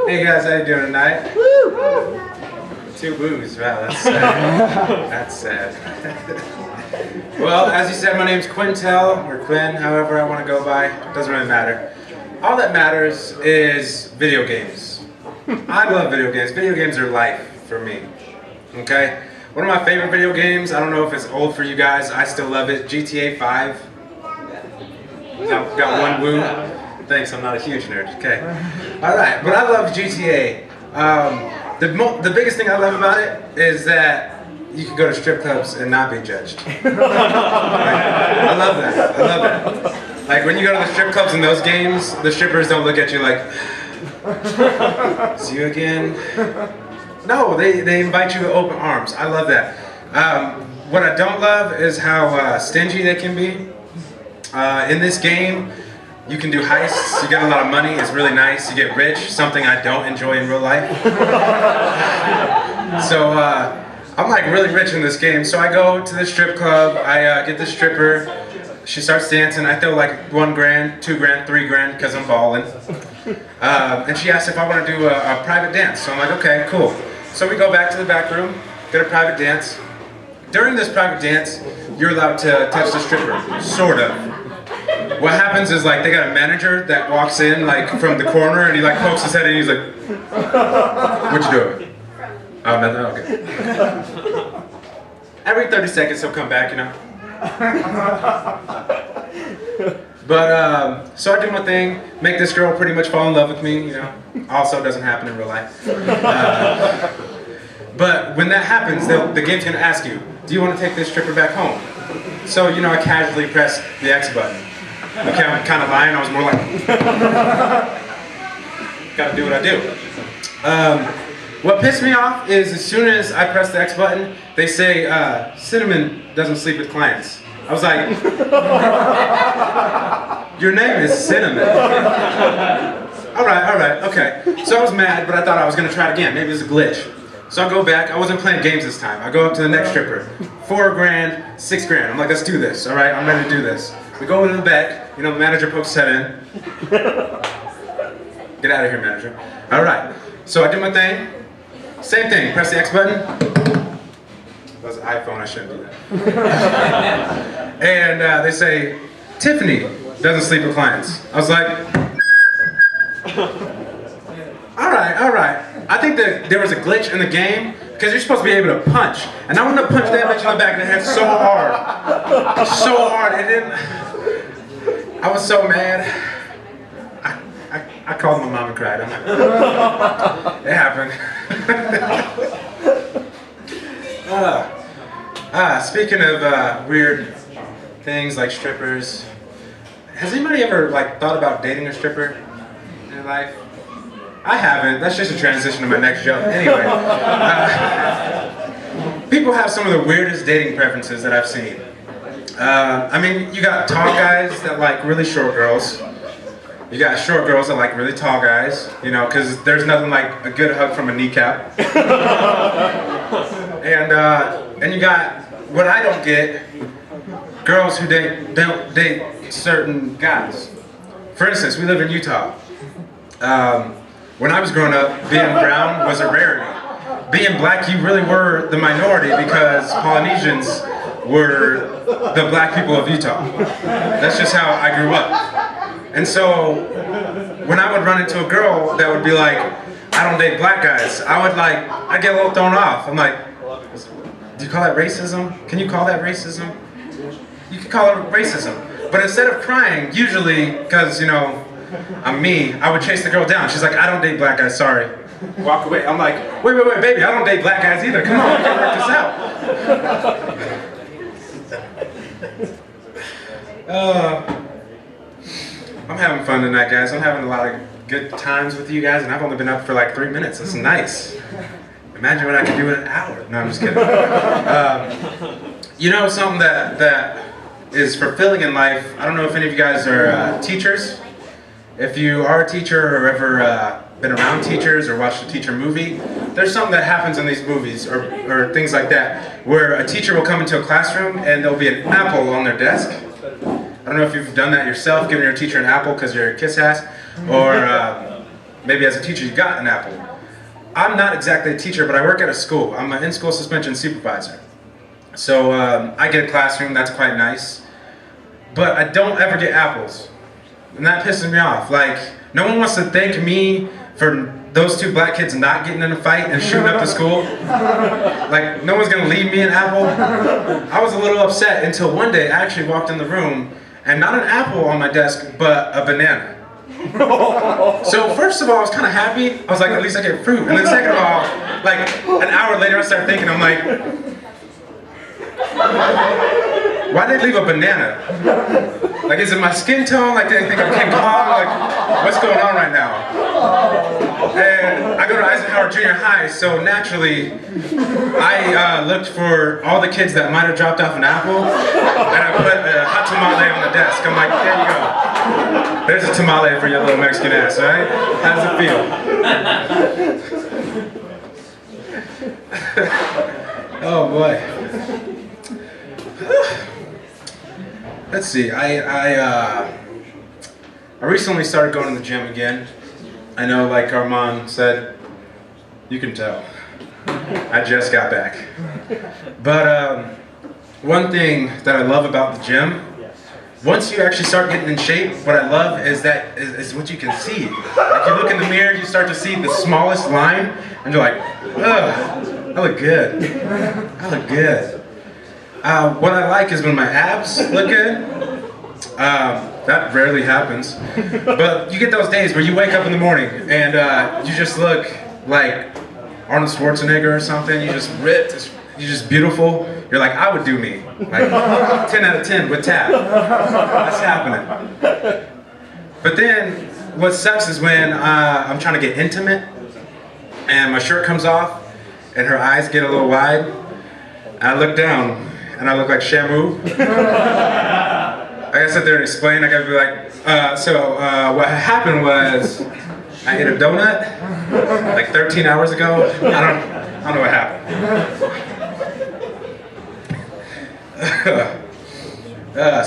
Hey guys, how you doing tonight? Woo! 2 boos, wow, that's sad. That's sad. Well, as you said, my name's Quintel, or Quinn, however I want to go by. Doesn't really matter. All that matters is video games. I love video games. Video games are life for me. Okay? One of my favorite video games, I don't know if it's old for you guys, I still love it, GTA 5. Got one woo. Thanks, I'm not a huge nerd. Okay. Alright, but I love GTA. The biggest thing I love about it is that you can go to strip clubs and not be judged. I love that. I love that. Like when you go to the strip clubs in those games, the strippers don't look at you like, "See you again?" No, they invite you with open arms. I love that. What I don't love is how stingy they can be. In this game, you can do heists, you get a lot of money, it's really nice, you get rich, something I don't enjoy in real life. So I'm like really rich in this game, so I go to the strip club, I get the stripper, she starts dancing, I throw like $1 grand, $2 grand, $3 grand, because I'm balling. And she asks if I want to do a private dance, so I'm like, okay, cool. So we go back to the back room, get a private dance. During this private dance, you're allowed to touch the stripper, sort of. What happens is like they got a manager that walks in like from the corner and he like pokes his head and he's like, "What you doing?" "Oh, nothing." "Okay." Every 30 seconds he'll come back, you know. But so I do my thing, make this girl pretty much fall in love with me, you know. Also doesn't happen in real life. But when that happens, the game's gonna ask you, "Do you want to take this stripper back home?" So, you know, I casually press the X button. Okay, I'm kind of lying, I was more like, gotta do what I do. What pissed me off is as soon as I press the X button, they say, "Cinnamon doesn't sleep with clients." I was like, "Your name is Cinnamon." Alright, okay. So I was mad, but I thought I was gonna try it again, maybe it was a glitch. So I go back, I wasn't playing games this time. I go up to the next stripper. $4 grand, $6 grand. I'm like, let's do this, alright? I'm ready to do this. We go into the back, you know, the manager pokes his head in. Get out of here, manager. Alright, so I do my thing. Same thing, press the X button. That was an iPhone, I shouldn't do that. And they say, "Tiffany doesn't sleep with clients." I was like, alright. I think that there was a glitch in the game because you're supposed to be able to punch. And I wanted to punch that bitch in the back of the head so hard. So hard. And then I was so mad. I called my mom and cried. I'm like, it happened. Speaking of weird things like strippers, has anybody ever like thought about dating a stripper in their life? I haven't. That's just a transition to my next joke. Anyway, people have some of the weirdest dating preferences that I've seen. I mean, you got tall guys that like really short girls. You got short girls that like really tall guys, you know, because there's nothing like a good hug from a kneecap. And you got, what I don't get, girls who don't date certain guys. For instance, we live in Utah. When I was growing up, being brown was a rarity. Being black, you really were the minority because Polynesians were the black people of Utah. That's just how I grew up. And so, when I would run into a girl that would be like, "I don't date black guys," I'd get a little thrown off. I'm like, do you call that racism? Can you call that racism? You can call it racism. But instead of crying, usually, because, you know, I'm me, I would chase the girl down. She's like, "I don't date black guys, sorry." Walk away. I'm like, wait, baby, I don't date black guys either. Come on, we can work this out. I'm having fun tonight, guys. I'm having a lot of good times with you guys, and I've only been up for like 3 minutes. That's nice. Imagine what I could do in an hour. No, I'm just kidding. You know, something that is fulfilling in life, I don't know if any of you guys are teachers. If you are a teacher or ever been around teachers or watched a teacher movie, there's something that happens in these movies or things like that where a teacher will come into a classroom and there'll be an apple on their desk. I don't know if you've done that yourself, giving your teacher an apple because you're a kiss ass, or maybe as a teacher you got an apple. I'm not exactly a teacher, but I work at a school. I'm an in-school suspension supervisor. So I get a classroom, that's quite nice. But I don't ever get apples. And that pisses me off. Like, no one wants to thank me for those two black kids not getting in a fight and shooting up the school. Like, no one's gonna leave me an apple. I was a little upset until one day I actually walked in the room and not an apple on my desk, but a banana. So first of all, I was kind of happy. I was like, at least I get fruit. And then second of all, like an hour later I started thinking, I'm like, why'd they leave a banana? Like, is it my skin tone? Like, they think I'm King Kong? Like, what's going on right now? And I go to Eisenhower Junior High, so naturally, I looked for all the kids that might have dropped off an apple, and I put a hot tamale on the desk. I'm like, there you go. There's a tamale for your little Mexican ass, all right? How does it feel? Oh boy. Let's see, I recently started going to the gym again. I know, like Armand said, you can tell. I just got back. But one thing that I love about the gym, once you actually start getting in shape, what I love is that is what you can see. Like, you look in the mirror, you start to see the smallest line, and you're like, ugh, I look good. I look good. What I like is when my abs look good. That rarely happens. But you get those days where you wake up in the morning and you just look like Arnold Schwarzenegger or something. You just ripped, you're just beautiful. You're like, I would do me. Like 10 out of 10 with tap. That's happening. But then what sucks is when I'm trying to get intimate and my shirt comes off and her eyes get a little wide. And I look down and I look like Shamu. I gotta sit there and explain. I gotta be like, what happened was I ate a donut like 13 hours ago. I don't know what happened.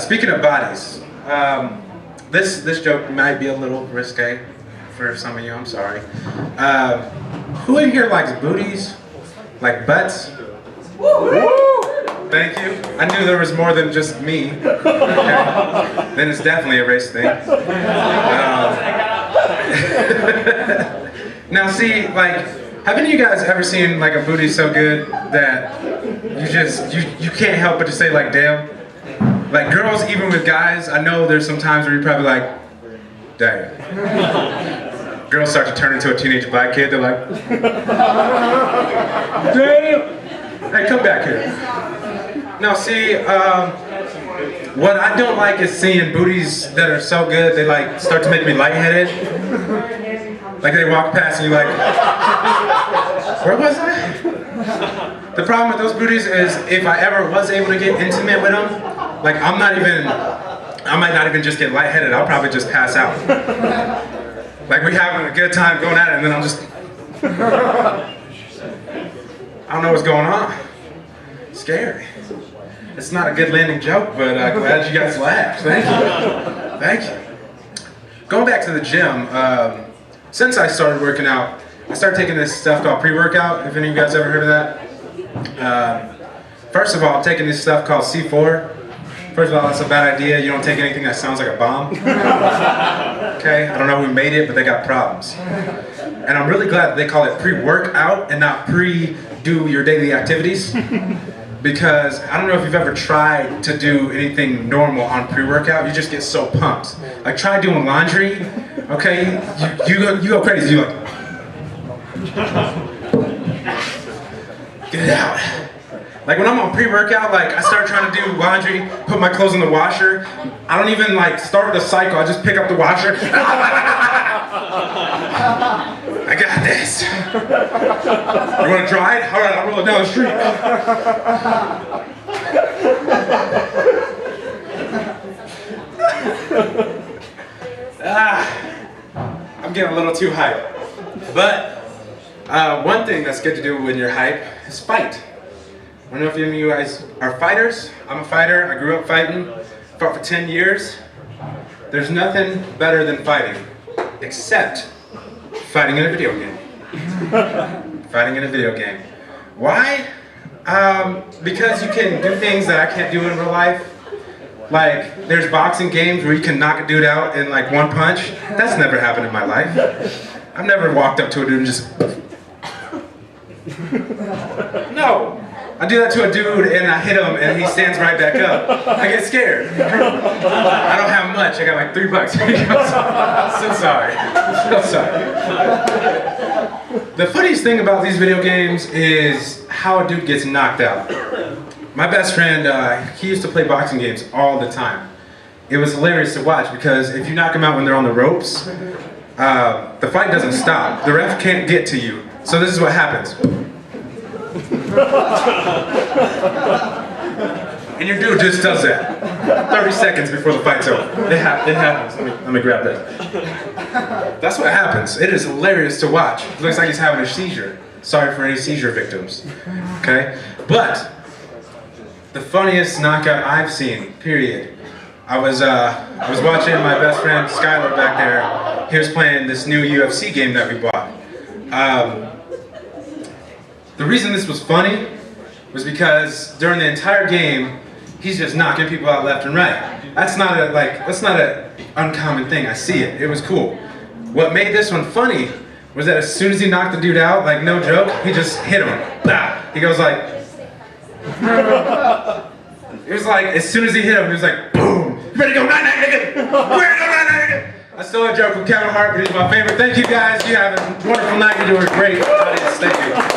Speaking of bodies, this joke might be a little risque for some of you. I'm sorry. Who in here likes booties? Like butts? Woo! Thank you. I knew there was more than just me. Okay. Then it's definitely a race thing. Now see, like, have any of you guys ever seen like a booty so good that you can't help but to say like, damn? Like girls, even with guys, I know there's some times where you're probably like, dang. Girls start to turn into a teenage black kid, they're like, damn. Hey, come back here. Now see, what I don't like is seeing booties that are so good, they like start to make me lightheaded. Like they walk past and you're like, where was I? The problem with those booties is if I ever was able to get intimate with them, like I might not even just get lightheaded, I'll probably just pass out. Like we're having a good time going at it and then I'm just, I don't know what's going on. Scary. It's not a good landing joke, but glad you guys laughed. Thank you. Thank you. Going back to the gym, since I started working out, I started taking this stuff called pre-workout. If any of you guys ever heard of that? First of all, I'm taking this stuff called C4. First of all, that's a bad idea. You don't take anything that sounds like a bomb. Okay? I don't know who made it, but they got problems. And I'm really glad that they call it pre-workout and not pre-do your daily activities. Because I don't know if you've ever tried to do anything normal on pre-workout, you just get so pumped. Like try doing laundry, okay? You go crazy, you're like, get it out. Like when I'm on pre-workout, like I start trying to do laundry, put my clothes in the washer, I don't even like start the cycle, I just pick up the washer. I got this. You want to dry it? All right, I'll roll it down the street. I'm getting a little too hyped. But one thing that's good to do when you're hyped is fight. I don't know if any of you guys are fighters. I'm a fighter. I grew up fighting. Fought for 10 years. There's nothing better than fighting, except Fighting in a video game. Fighting in a video game. Why? Because you can do things that I can't do in real life. Like, there's boxing games where you can knock a dude out in like one punch. That's never happened in my life. I've never walked up to a dude and just... No! I do that to a dude and I hit him and he stands right back up. I get scared. I don't have much. I got like $3. So sorry. So sorry. The funniest thing about these video games is how a dude gets knocked out. My best friend, he used to play boxing games all the time. It was hilarious to watch because if you knock them out when they're on the ropes, the fight doesn't stop. The ref can't get to you. So this is what happens. And your dude just does that 30 seconds before the fight's over. It happens. Let me grab that. That's what happens. It is hilarious to watch. It looks like he's having a seizure. Sorry for any seizure victims. Okay? But the funniest knockout I've seen, period. I was watching my best friend Skylar back there. He was playing this new UFC game that we bought. The reason this was funny was because during the entire game, he's just knocking people out left and right. That's not an uncommon thing. I see it. It was cool. What made this one funny was that as soon as he knocked the dude out, like no joke, he just hit him. Bah! He goes like. It was like as soon as he hit him, he was like, boom! You ready to go night night, nigga? You ready to go night night, nigga? I stole a joke from Kevin Hart, but he's my favorite. Thank you guys. You have a wonderful night. You're doing great. Audience, thank you.